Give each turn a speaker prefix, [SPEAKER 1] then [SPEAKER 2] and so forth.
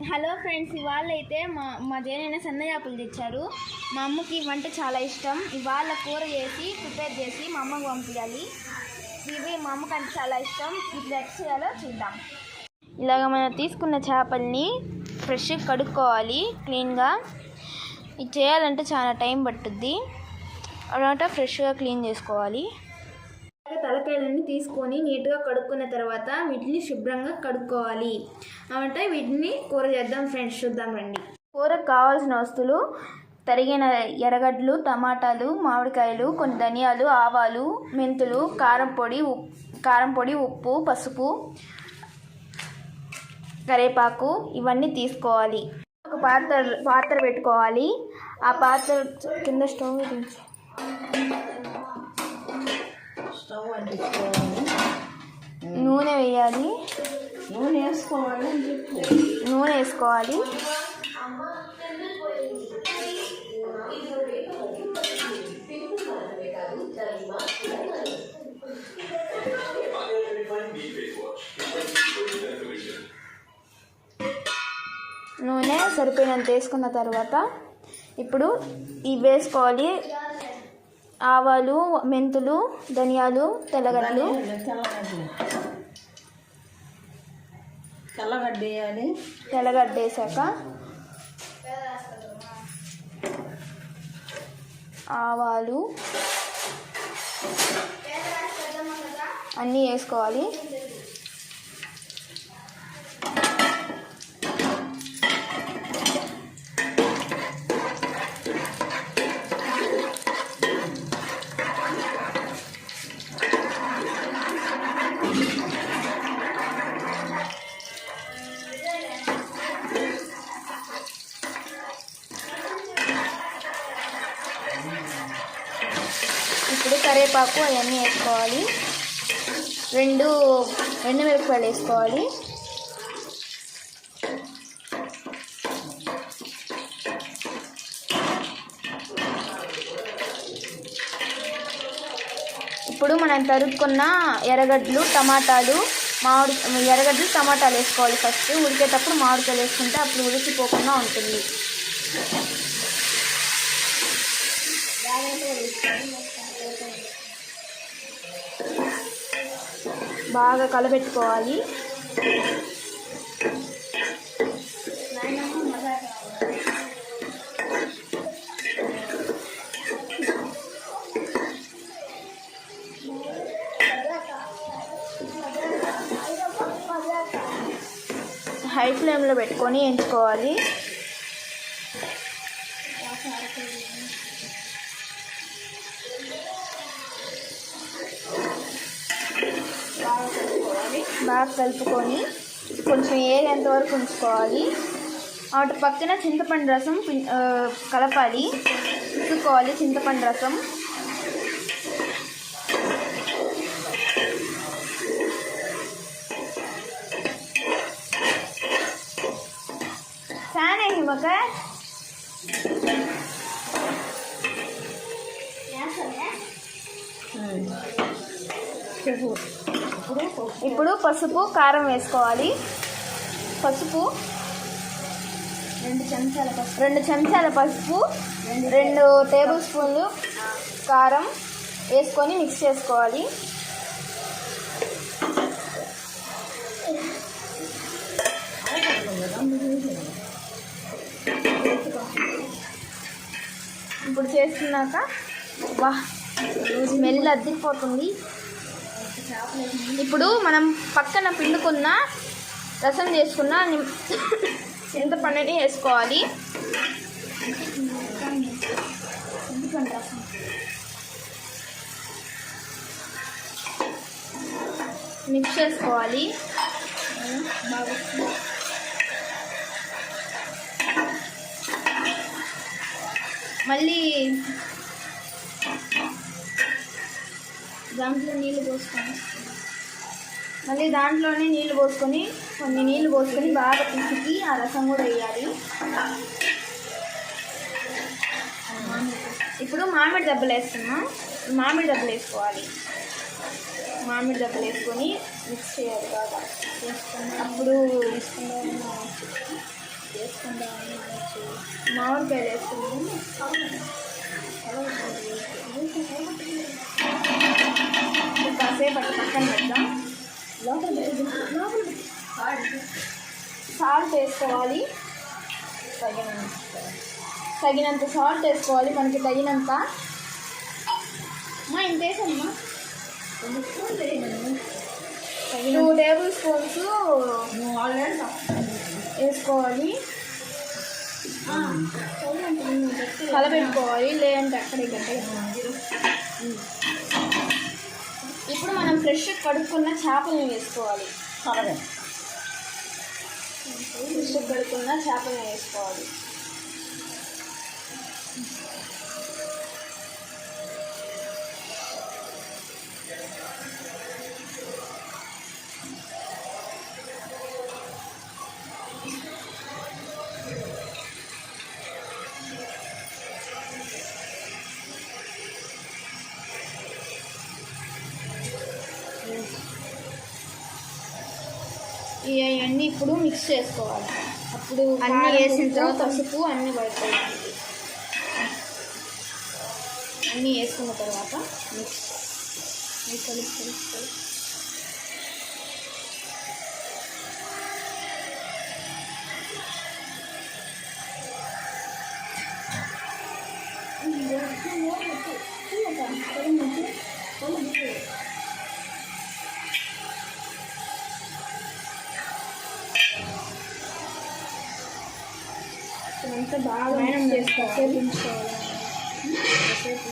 [SPEAKER 1] Hello friends, ఇవాళ అయితే మా జైనైనా సన్న చేపలు తెచ్చారు. మా అమ్మకి వంట చాలా ఇష్టం. ఇవాళ కూర చేసి ప్రిపేర్ చేసి మా అమ్మకు పంపించాలి. ఇవి మా అమ్మకి అంటే చాలా ఇష్టం. ఇప్పుడు ఎట్లా చేయాలో చూద్దాం. ఇలాగ మనం తీసుకున్న చేపల్ని ఫ్రెష్గా కడుక్కోవాలి క్లీన్గా. ఇది చేయాలంటే చాలా టైం పట్టుద్ది. అన్నమాట ఫ్రెష్గా క్లీన్ చేసుకోవాలి. తలకాయలన్నీ తీసుకొని నీట్గా కడుక్కున్న తర్వాత వీటిని శుభ్రంగా కడుక్కోవాలి. అంటే వీటిని కూర చేద్దాం ఫ్రెండ్స్, చూద్దాం రండి. కూరకు కావాల్సిన వస్తువులు: తరిగిన ఎర్రగడ్డలు, టమాటాలు, మామిడికాయలు, కొన్ని ధనియాలు, ఆవాలు, మెంతులు, కారం పొడి, ఉప్పు, పసుపు, కరివేపాకు ఇవన్నీ తీసుకోవాలి. ఒక పాత్ర పెట్టుకోవాలి. ఆ పాత్ర కింద స్టవ్ నూనె వేయాలి. నూనె వేసుకోవాలి. నూనె సరిపోయినంత వేసుకున్న తర్వాత ఇప్పుడు ఇవి వేసుకోవాలి: ఆవాలు, మెంతులు, ధనియాలు, తెల్లగడ్డ వేసాక ఆవాలు అన్నీ వేసుకోవాలి. ఇప్పుడు కరివేపాకు అవన్నీ వేసుకోవాలి. రెండు మిరపకాయలు వేసుకోవాలి. ఇప్పుడు మనం తరుక్కున్న ఎర్రగడ్డలు, టమాటాలు వేసుకోవాలి. ఫస్ట్ ఉడికేటప్పుడు మామిడికాయలు వేసుకుంటే అప్పుడు ఉడికిపోకుండా ఉంటుంది. బాగా కలబెట్టుకోవాలి. హై ఫ్లేమ్లో పెట్టుకొని ఎంచుకోవాలి. బాగా కలుపుకొని కొంచెం ఏగేంత వరకు ఉంచుకోవాలి. వాటి పక్కన చింతపండు రసం కలపాలి. ఉతుక్కోవాలి చింతపండు రసం. ఫ్యాన్ అయ్యి మక ఇప్పుడు పసుపు, కారం వేసుకోవాలి. పసుపు 2 చెంచాల పసుపు, 2 టేబుల్ స్పూన్లు కారం వేసుకొని మిక్స్ చేసుకోవాలి. ఇప్పుడు చేస్తున్నాక స్మెల్ అద్దిపోతుంది. ఇప్పుడు మనం పక్కన పిండుకున్న రసం చేసుకున్న చింతపండుని వేసుకోవాలి. మిక్స్ చేసుకోవాలి. మళ్ళీ దాంట్లోనే నీళ్ళు పోసుకొని కొన్ని నీళ్ళు పోసుకొని బాగా పిసికి ఆ రసం కూడా వేయాలి. ఇప్పుడు మామిడి దెబ్బలు వేస్తున్నాం. మామిడి దెబ్బలు వేసుకోవాలి. మామిడి దెబ్బలు వేసుకొని మిక్స్ చేయాలి బాగా. అప్పుడు మామిడికాయలు వేసుకున్నాము. కాసేపు అట్లా పక్కన పెడదాం. సాల్ట్ వేసుకోవాలి, తగినంత సాల్ట్ వేసుకోవాలి, మనకి తగినంత. ఇంత వేసామ్మా, 2 టేబుల్ స్పూన్స్ వేసుకోవాలి. కలబెట్టుకోవాలి, లేదంటే అక్కడే గట్టిగా. ఇప్పుడు మనం ఫ్రెష్ కడుక్కున్న చేపలను వేసుకోవాలి. ఫ్రెష్ కడుక్కున్న చేపలను వేసుకోవాలి. ఇవన్నీ ఇప్పుడు మిక్స్ చేసుకోవాలి. అప్పుడు అన్నీ వేసిన తర్వాత పసుపు అన్నీ పడుతుంది. అన్నీ వేసుకున్న తర్వాత మిక్స్ కలిపి అంతా బాగా చేసుకోవాలి.